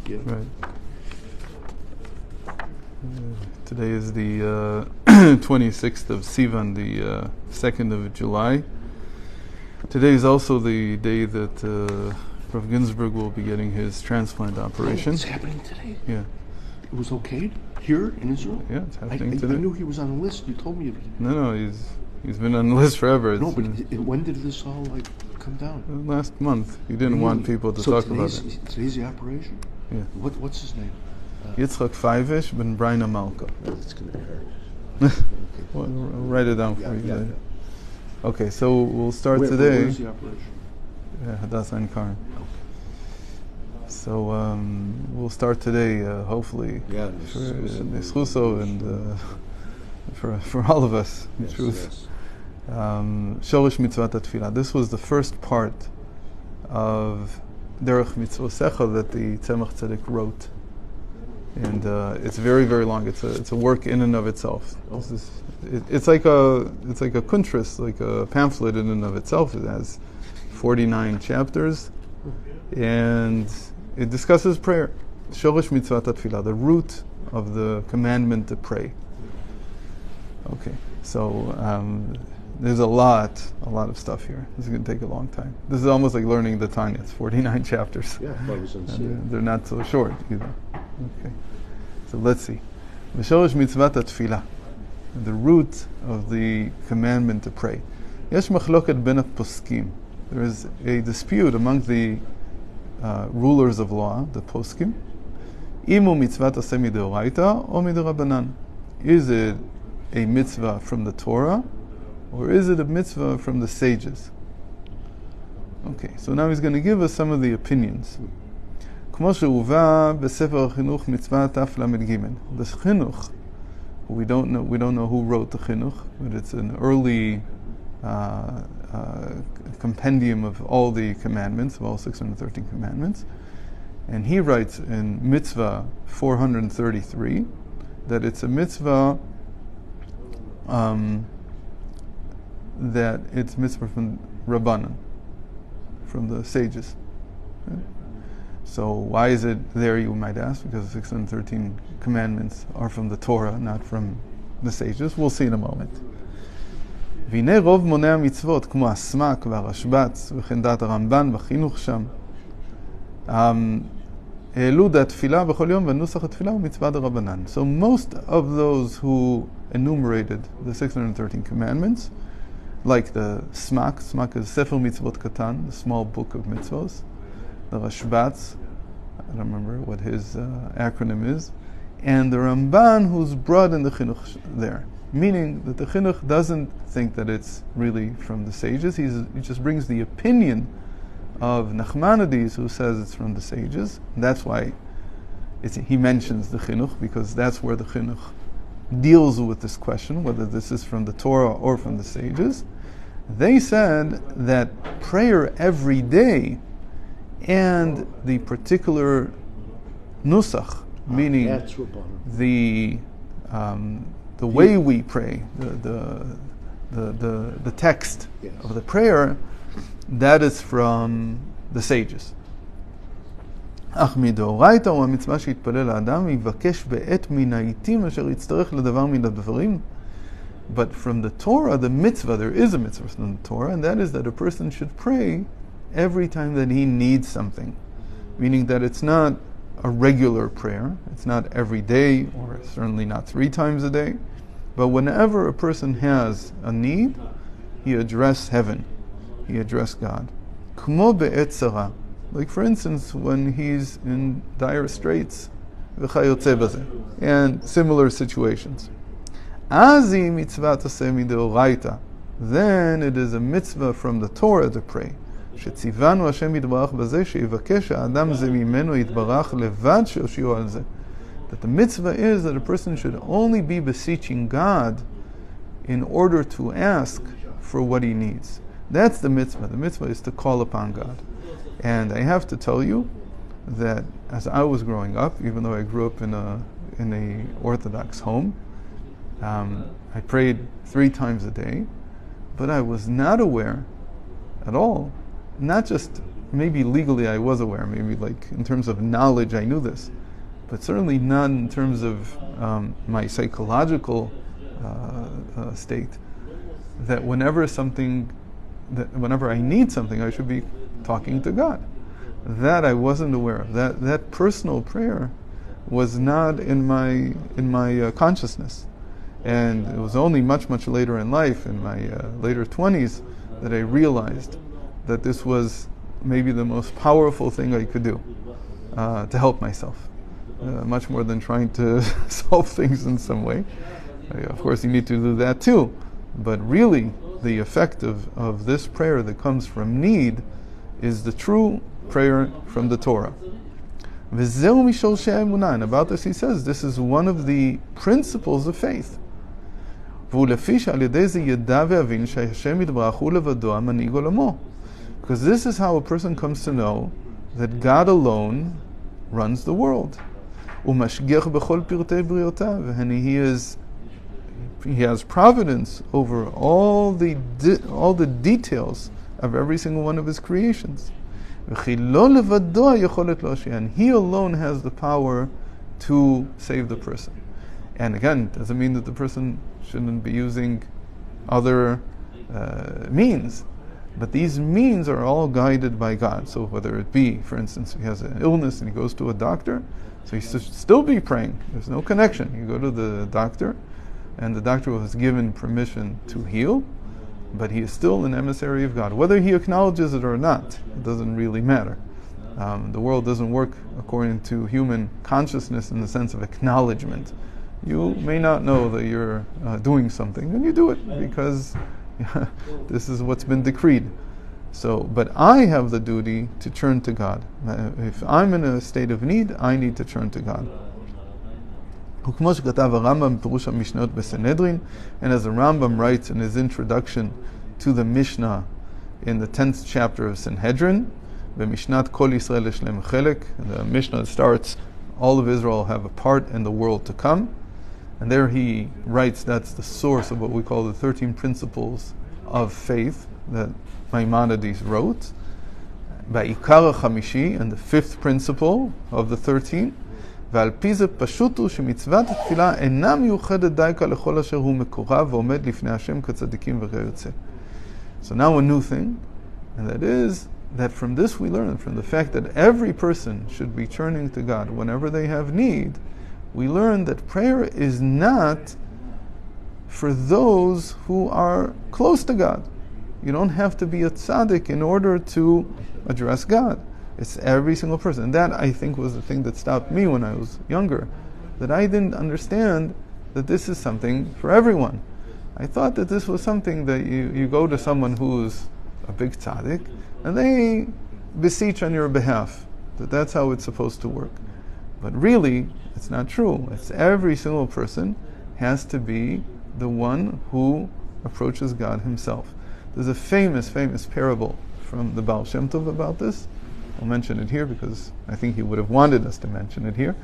Yeah. Right. Today is the 26th of Sivan, the 2nd of July. Today is also the day that Rav Ginsburg will be getting his transplant operation. It's happening today. Yeah. It was okay here in Israel? Yeah, it's happening today. I knew he was on the list. You told me. No, he's been on the list forever. No, but when did this all come down? Last month. He didn't want people to talk about it. Today's the operation? Yeah. What's his name? Yitzchak Feivish ben Braina Malka. It's going to hurt. Well, I'll write it down for you. Yeah. Okay, so we'll start today. Where's the operation? Hadassah and Karin. So we'll start today, hopefully, for Nischuso and for all of us, in truth. Shoresh Mitzvas HaTefillah. This was the first part of Derech Mitzvosecha that the Tzemach Tzedek wrote. And it's very, very long. It's a work in and of itself. It's like a kuntras, like a pamphlet in and of itself. It has 49 chapters, and it discusses prayer. Shoresh Mitzvas HaTefillah, the root of the commandment to pray. Okay, so there's a lot of stuff here. This is going to take a long time. This is almost like learning the Tanya. It's 49 chapters. Yeah, they're not so short either. Okay, so let's see. Shoresh Mitzvas HaTefillah, the root of the commandment to pray. Yesh machloket ben poskim. There is a dispute among the rulers of law, the poskim. Imu mitzvat aseh mideoraita or miderabanan. Is it a mitzvah from the Torah, or is it a mitzvah from the sages? Okay, so now he's going to give us some of the opinions. כמו שהובא בספר החינוך מצווה תל"ג. The chinuch, we don't know who wrote the chinuch, but it's an early compendium of all the commandments, of all 613 commandments. And he writes in mitzvah 433 that it's a mitzvah that it's mitzvah from Rabbanan, from the sages. Okay? So why is it there, you might ask? Because the 613 commandments are from the Torah, not from the sages. We'll see in a moment. והנה רוב מוני המצוות, כמו הסמ"ק והרשב"ץ, וכן דעת הרמב"ן בחינוך שם, העלו דעת תפילה בכל יום, ונוסח התפילה הוא מצווה דרבנן. So most of those who enumerated the 613 commandments, like the SMAC is Sefer Mitzvot Katan, the small book of mitzvos, the Rashbatz, I don't remember what his acronym is, and the Ramban, who's brought in the chinuch there. Meaning that the chinuch doesn't think that it's really from the sages. He just brings the opinion of Nachmanides, who says it's from the sages. And that's why he mentions the chinuch, because that's where the chinuch deals with this question, whether this is from the Torah or from the sages. They said that prayer every day and the particular nusach, meaning the way we pray, the text of the prayer, that is from the sages. אך מדאורייתא הוא המצווה שיתפלל האדם ויבקש בעת מן העיתים אשר יצטרך לדבר מן הדברים. But from the Torah, the mitzvah, there is a mitzvah from the Torah, and that is that a person should pray every time that he needs something. Meaning that it's not a regular prayer, it's not every day, or certainly not 3 times a day, but whenever a person has a need, he addresses heaven, he addresses God. כמו בעת צרה, like for instance when he's in dire straits, וכיוצא בזה, and similar situations. אז היא מצוות עשה מדאורייתא, then it is a mitzvah from the Torah to pray. שציוונו השם יתברך בזה שיבקש האדם זה ממנו יתברך לבד שיושיעו על זה. That the mitzvah is that a person should only be beseeching God in order to ask for what he needs. That's the mitzvah. The mitzvah is to call upon God. And I have to tell you that as I was growing up, even though I grew up in a Orthodox home, I prayed 3 times a day, but I was not aware at all, not just maybe legally I was aware, maybe like in terms of knowledge I knew this, but certainly not in terms of my psychological state, that whenever I need something, I should be talking to God. That I wasn't aware of. That personal prayer was not in my consciousness, and it was only much later in life, in my later 20s, that I realized that this was maybe the most powerful thing I could do to help myself, much more than trying to solve things in some way. Of course, you need to do that too, but really, the effect of this prayer that comes from need is the true prayer from the Torah. And about this he says, this is one of the principles of faith. Because this is how a person comes to know that God alone runs the world. And he has providence over all the details of every single one of his creations. And he alone has the power to save the person. And again, doesn't mean that the person shouldn't be using other means, but these means are all guided by God. So whether it be, for instance, he has an illness and he goes to a doctor, so he should still be praying. There's no connection. You go to the doctor, and the doctor was given permission to heal, but he is still an emissary of God. Whether he acknowledges it or not, it doesn't really matter. The world doesn't work according to human consciousness in the sense of acknowledgement. You may not know that you're doing something, and you do it because this is what's been decreed. So, but I have the duty to turn to God. If I'm in a state of need, I need to turn to God. And as the Rambam writes in his introduction to the Mishnah in the 10th chapter of Sanhedrin, the Mishnah starts, all of Israel have a part in the world to come. And there he writes, that's the source of what we call the 13 principles of faith that Maimonides wrote. Ba'ikar HaChamishi, and the 5th principle of the 13, ועל פי זה פשוט הוא שמצוות התפילה אינה מיוחדת דייקה לכל אשר הוא מקורב ועומד לפני השם כצדיקים וכיוצא. So now a new thing, and that is that from this we learn, from the fact that every person should be turning to God whenever they have need, we learn that prayer is not for those who are close to God. You don't have to be a tzaddik in order to address God. It's every single person. And that, I think, was the thing that stopped me when I was younger, that I didn't understand that this is something for everyone. I thought that this was something that you go to someone who's a big tzaddik, and they beseech on your behalf, that that's how it's supposed to work. But really, it's not true. It's every single person has to be the one who approaches God himself. There's a famous parable from the Baal Shem Tov about this. I'll mention it here because I think he would have wanted us to mention it here.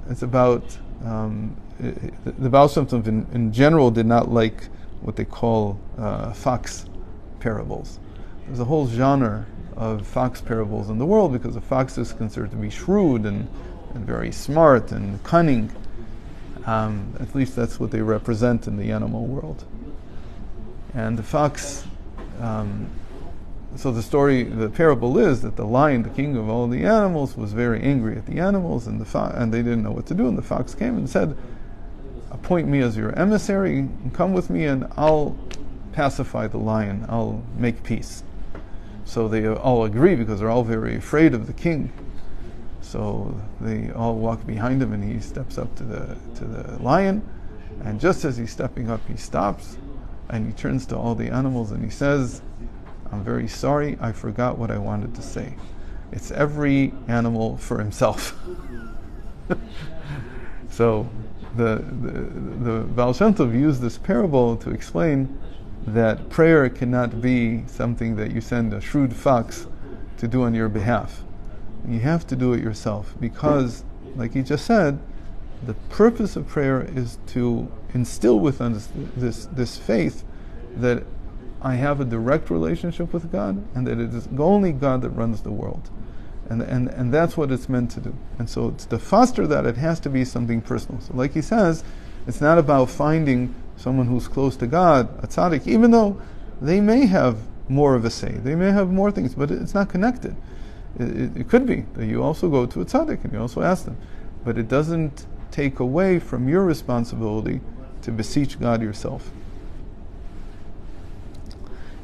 It's about the Baal Shem Tov in general did not like what they call fox parables. There's a whole genre of fox parables in the world because a fox is considered to be shrewd and very smart and cunning. At least that's what they represent in the animal world. And the fox, so the parable is that the lion, the king of all the animals, was very angry at the animals, and they didn't know what to do. And the fox came and said, "Appoint me as your emissary, and come with me, and I'll pacify the lion. I'll make peace." So they all agree because they're all very afraid of the king. So they all walk behind him, and he steps up to the lion, and just as he's stepping up, he stops, and he turns to all the animals and he says, "I'm very sorry, I forgot what I wanted to say. It's every animal for himself." So the Baal Shem Tov used this parable to explain that prayer cannot be something that you send a shrewd fox to do on your behalf. You have to do it yourself because, like he just said, the purpose of prayer is to instill within us this faith that I have a direct relationship with God, and that it is only God that runs the world. And that's what it's meant to do. And so to foster that, it has to be something personal. So like he says, it's not about finding someone who's close to God, a tzaddik, even though they may have more of a say, they may have more things, but it's not connected. It could be that you also go to a tzaddik and you also ask them, but it doesn't take away from your responsibility to beseech God yourself.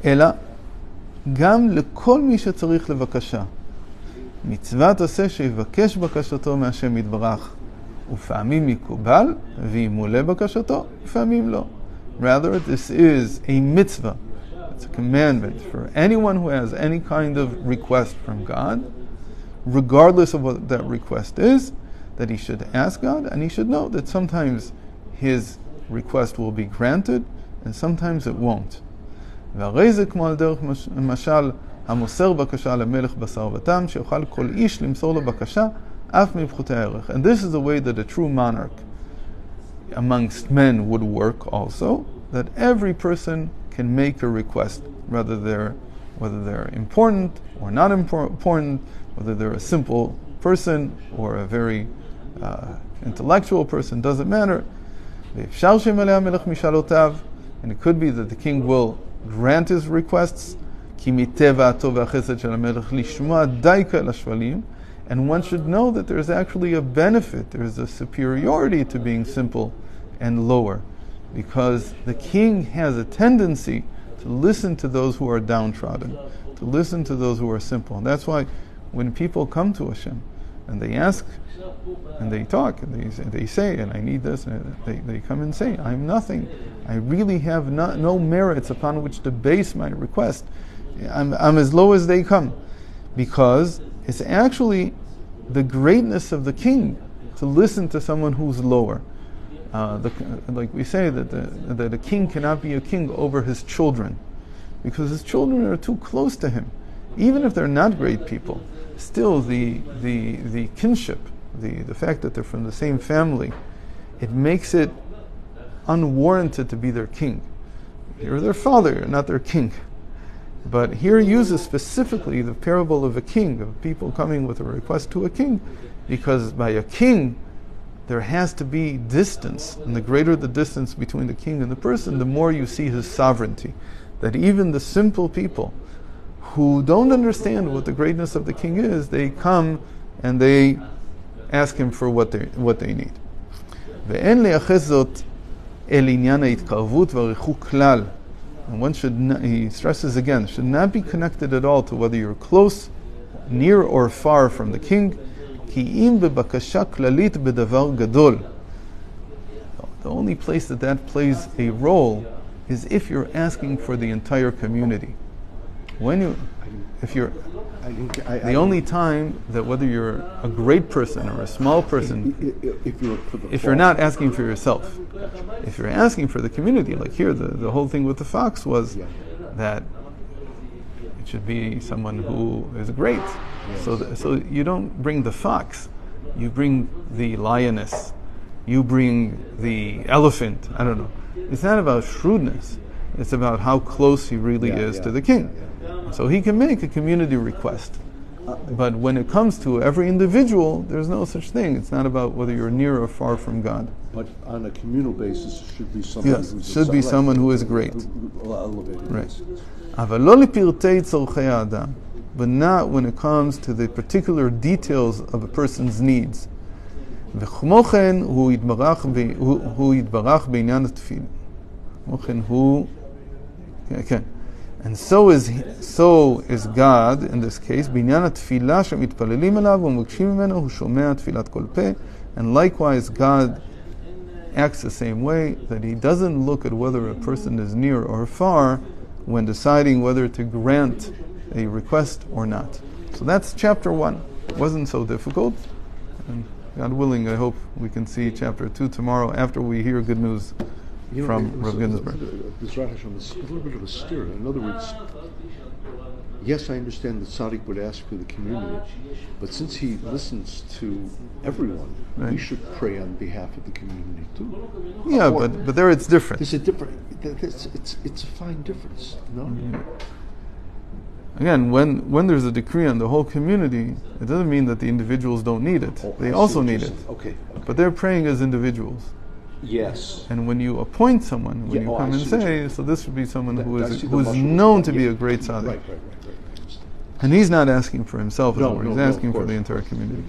אלא גם לכל מי שצריך לבקשה. מצוות עשה שיבקש בקשתו מהשם יתברך, ופעמים יקובל, וימולא בקשתו, ופעמים לא. Rather, this is a mitzvah. It's a commandment for anyone who has any kind of request from God, regardless of what that request is, that he should ask God, and he should know that sometimes his request will be granted, and sometimes it won't. והרי זה כמו על דרך משל המוסר בקשה למלך בשר ותם, שיוכל כל איש למסור לו בקשה, אף מפחותי הערך. And this is the way that a true monarch amongst men would work also, that every person can make a request, whether they're important or not important, whether they're a simple person or a very intellectual person, doesn't matter. ואפשר שימלא המלך משאלותיו, and it could be that the king will grant his requests, כי מטבע הטוב והחסד של המלך לשמוע דייקה לשבלים, and one should know that there's actually a benefit, there's a superiority to being simple and lower, because the king has a tendency to listen to those who are downtrodden, to listen to those who are simple. And that's why when people come to Hashem and they ask and they talk and they say, and I need this, and they come and say, I'm nothing. I really have no merits upon which to base my request. I'm as low as they come, because it's actually the greatness of the king to listen to someone who's lower. Like we say that a king cannot be a king over his children, because his children are too close to him. Even if they're not great people, still the kinship, the fact that they're from the same family, it makes it unwarranted to be their king. You're their father, you're not their king. But here he uses specifically the parable of a king, of people coming with a request to a king, because by a king there has to be distance, and the greater the distance between the king and the person, the more you see his sovereignty. That even the simple people who don't understand what the greatness of the king is, they come and they ask him for what they need. ואין לייחס זאת אל עניין ההתקרבות והריחוק כלל. And one should not, he stresses again, should not be connected at all to whether you're close, near or far from the king. כי אם בבקשה כללית בדבר גדול. The only place that plays a role is if you're asking for the entire community. The only time that whether you're a great person or a small person, if you're not asking for yourself, if you're asking for the community, like here, the whole thing with the fox was that it should be someone who is great. So you don't bring the fox, you bring the lioness, you bring the elephant. I don't know. It's not about shrewdness. It's about how close he really is to the king. So he can make a community request. But when it comes to every individual, there's no such thing. It's not about whether you're near or far from God. But on a communal basis, it should be someone someone who is great. Right. אבל לא לפרטי צורכי האדם, but not when it comes to the particular details of a person's needs. וכמו כן הוא יתברך בעניין התפילה. כמו כן הוא... כן. And so is God, in this case, בעניין התפילה שמתפללים אליו ומבקשים ממנו, הוא שומע תפילת כל פה. And likewise, God acts the same way, that he doesn't look at whether a person is near or far when deciding whether to grant a request or not. So that's chapter 1. It wasn't so difficult. And God willing, I hope we can see chapter 2 tomorrow after we hear good news from Rav Ginsburg. This Rav Hashem is a little bit of a steer. In other words, Yes, I understand that Tzaddik would ask for the community, but since he listens to everyone, we should pray on behalf of the community too. Yeah, but there it's different. There's a different. It's a fine difference, no? Mm-hmm. Again, when there's a decree on the whole community, it doesn't mean that the individuals don't need it. They also need it. Okay. But they're praying as individuals. Yes. And when you appoint someone, when you come and say, so this would be someone who is known to be a great tzaddik. Right. And he's not asking for himself, No, he's asking for the entire community.